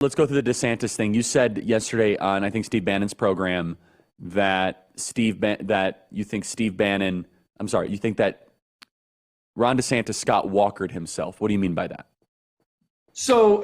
Let's go through the DeSantis thing. You said yesterday on, I think, Steve Bannon's program that you think that Ron DeSantis Scott Walkered himself. What do you mean by that? So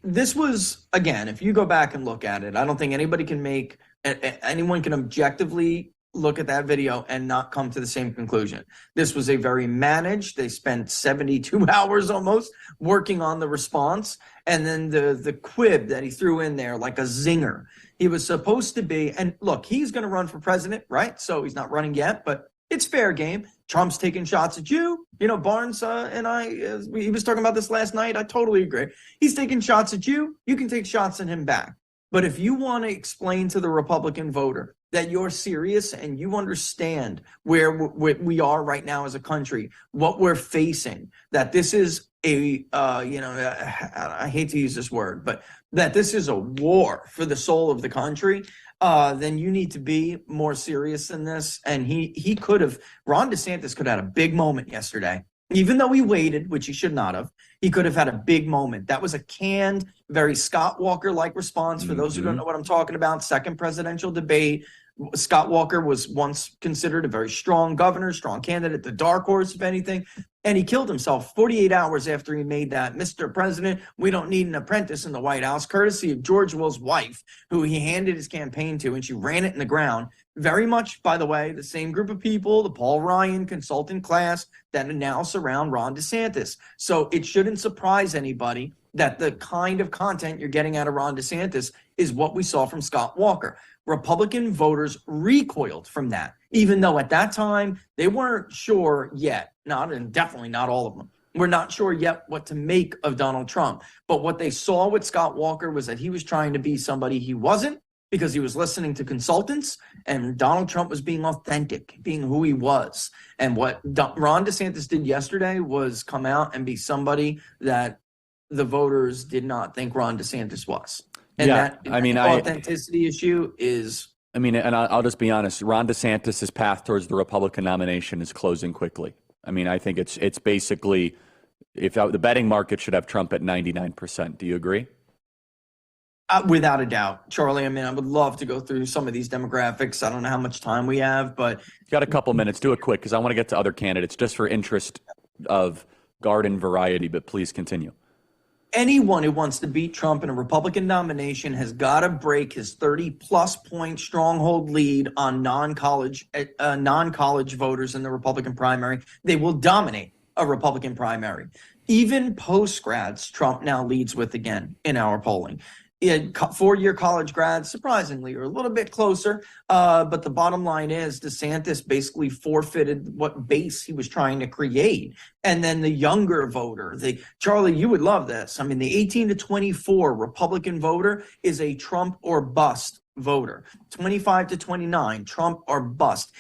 this was, again, if you go back and look at it, I don't think anyone can objectively look at that video and not come to the same conclusion. This was a very managed. They spent 72 hours almost working on the response. And then the quib that he threw in there, like a zinger. He was supposed to be, and look, he's going to run for president, right? So he's not running yet, but it's fair game. Trump's taking shots at you. You know, Barnes and I, he was talking about this last night. I totally agree. He's taking shots at you. You can take shots at him back. But if you want to explain to the Republican voter that you're serious and you understand where we are right now as a country, what we're facing, that this is I hate to use this word, but that this is a war for the soul of the country, then you need to be more serious than this. And Ron DeSantis could have had a big moment yesterday. Even though he waited, which he should not have, he could have had a big moment. That was a canned, very Scott Walker-like response. For those who don't know what I'm talking about, second presidential debate. Scott Walker was once considered a very strong governor, strong candidate, the dark horse, if anything. And he killed himself 48 hours after he made that. Mr. President, we don't need an apprentice in the White House, courtesy of George Will's wife, who he handed his campaign to, and she ran it in the ground. Very much, by the way, the same group of people, the Paul Ryan consultant class that now surround Ron DeSantis. So it shouldn't surprise anybody that the kind of content you're getting out of Ron DeSantis is what we saw from Scott Walker. Republican voters recoiled from that, even though at that time they weren't sure yet, and definitely not all of them, we're not sure yet what to make of Donald Trump. But what they saw with Scott Walker was that he was trying to be somebody he wasn't, because he was listening to consultants, and Donald Trump was being authentic, being who he was. And what Ron DeSantis did yesterday was come out and be somebody that the voters did not think Ron DeSantis was. And authenticity issue is... and I'll just be honest, Ron DeSantis' path towards the Republican nomination is closing quickly. I think it's basically, the betting market should have Trump at 99%. Do you agree? Without a doubt, Charlie. I would love to go through some of these demographics. I don't know how much time we have, but... You got a couple minutes. Do it quick, because I want to get to other candidates just for interest of garden variety, but please continue. Anyone who wants to beat Trump in a Republican nomination has got to break his 30-plus point stronghold lead on non-college voters in the Republican primary. They will dominate a Republican primary. Even post-grads, Trump now leads with again in our polling. Four-year college grads, surprisingly, are a little bit closer. But the bottom line is DeSantis basically forfeited what base he was trying to create. And then the younger voter, Charlie, you would love this. The 18 to 24 Republican voter is a Trump or bust voter. 25 to 29, Trump or bust.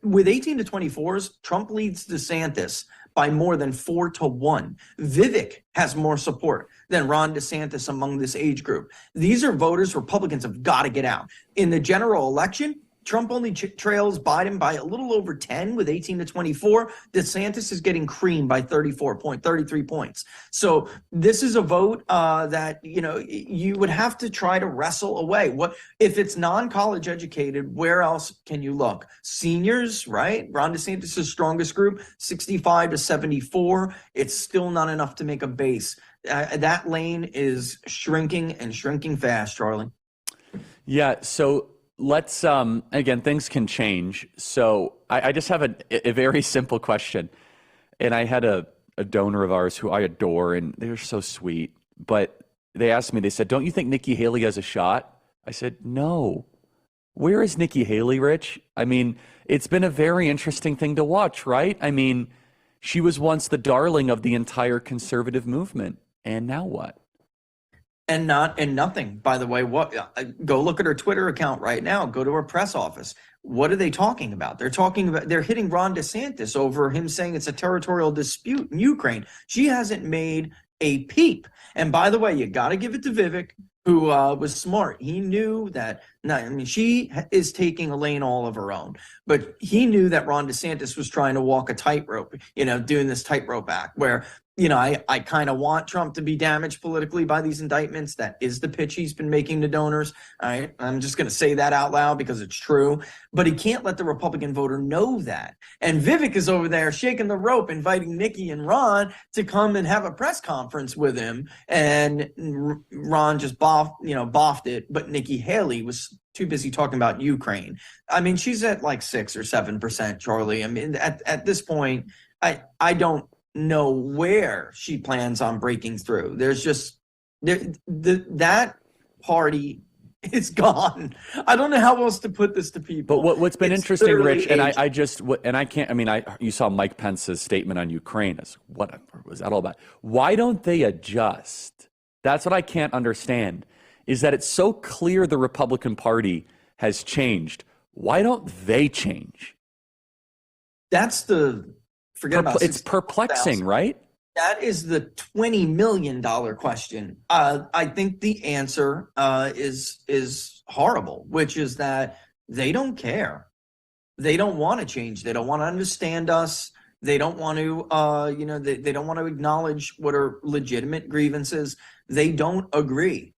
With 18 to 24s, Trump leads DeSantis by more than 4-1. Vivek has more support than Ron DeSantis among this age group. These are voters Republicans have got to get out. In the general election, Trump only trails Biden by a little over 10 with 18 to 24. DeSantis is getting creamed by 33 points. So this is a vote that, you would have to try to wrestle away. What if it's non-college educated, where else can you look? Seniors, right? Ron DeSantis' strongest group, 65 to 74. It's still not enough to make a base. That lane is shrinking and shrinking fast, Charlie. Yeah, so let's, again, things can change. So I just have a very simple question. And I had a donor of ours who I adore, and they're so sweet. But they asked me, they said, don't you think Nikki Haley has a shot? I said, no. Where is Nikki Haley, Rich? It's been a very interesting thing to watch, right? She was once the darling of the entire conservative movement. And now what? And nothing, by the way. Go look at her Twitter account right now. Go to her press office. What are they talking about? They're hitting Ron DeSantis over him saying it's a territorial dispute in Ukraine. She hasn't made a peep. And by the way, you got to give it to Vivek, who was smart. He knew that, she is taking a lane all of her own, but he knew that Ron DeSantis was trying to walk a tightrope, doing this tightrope act where I kind of want Trump to be damaged politically by these indictments. That is the pitch he's been making to donors. I'm just going to say that out loud because it's true. But he can't let the Republican voter know that. And Vivek is over there shaking the rope, inviting Nikki and Ron to come and have a press conference with him. And Ron just boffed it. But Nikki Haley was too busy talking about Ukraine. I mean, she's at like 6 or 7%, Charlie. I mean, at this point, I don't know where she plans on breaking through. There's just that party is gone. I don't know how else to put this to people. But what's been interesting, Rich, and I can't. I mean, you saw Mike Pence's statement on Ukraine. What was that all about? Why don't they adjust? That's what I can't understand. Is that it's so clear the Republican Party has changed? Why don't they change? Forget about it's perplexing, right? That is the $20 million question. I think the answer is horrible, which is that they don't care. They don't want to change. They don't want to understand us. They don't want to, they don't want to acknowledge what are legitimate grievances. They don't agree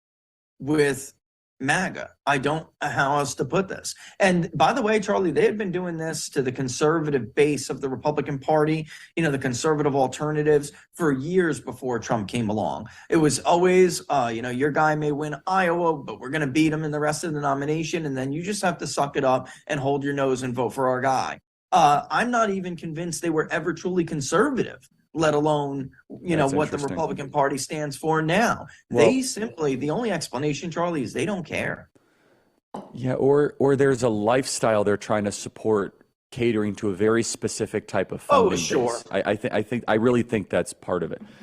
with MAGA. I don't know how else to put this. And by the way, Charlie, they had been doing this to the conservative base of the Republican Party, the conservative alternatives for years before Trump came along. It was always, your guy may win Iowa, but we're going to beat him in the rest of the nomination. And then you just have to suck it up and hold your nose and vote for our guy. I'm not even convinced they were ever truly conservative, let alone, what the Republican Party stands for now. Well, the only explanation, Charlie, is they don't care. Yeah, or there's a lifestyle they're trying to support catering to a very specific type of funding base. Sure. I really think that's part of it.